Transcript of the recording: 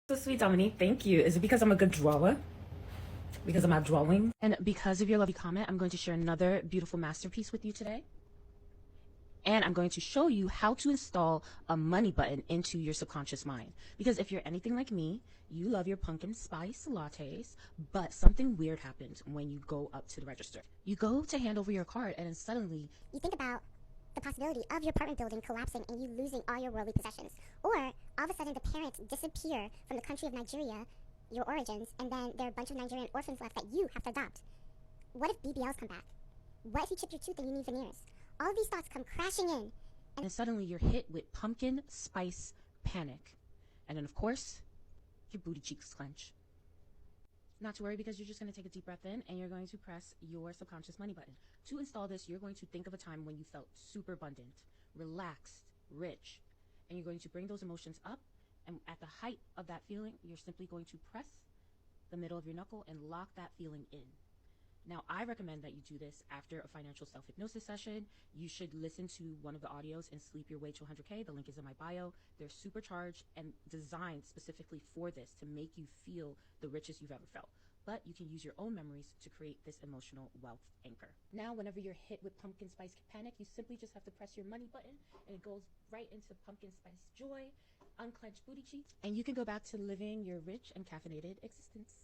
So sweet, Dominique. Thank you. Is it because I'm a good drawer? Because of my drawing? And because of your lovely comment, I'm going to share another beautiful masterpiece with you today. And I'm going to show you how to install a money button into your subconscious mind. Because if you're anything like me, you love your pumpkin spice lattes, but something weird happens when you go up to the register. You go to hand over your card, and then suddenly you think about the possibility of your apartment building collapsing and you losing all your worldly possessions. Or all of a sudden the parents disappear from the country of Nigeria, your origins, and then there are a bunch of Nigerian orphans left that you have to adopt. What if BBLs come back? What if you chip your tooth and you need veneers? All of these thoughts come crashing in. And suddenly you're hit with pumpkin spice panic. And then, of course, your booty cheeks clench. Not to worry, because you're just going to take a deep breath in and you're going to press your subconscious money button. To install this, you're going to think of a time when you felt super abundant, relaxed, rich, and you're going to bring those emotions up. And at the height of that feeling, you're simply going to press the middle of your knuckle and lock that feeling in. Now, I recommend that you do this after a financial self-hypnosis session. You should listen to one of the audios and Sleep Your Way to 100K. The link is in my bio. They're supercharged and designed specifically for this to make you feel the richest you've ever felt. But you can use your own memories to create this emotional wealth anchor. Now, whenever you're hit with pumpkin spice panic, you simply just have to press your money button and it goes right into pumpkin spice joy, unclenched booty cheeks, and you can go back to living your rich and caffeinated existence.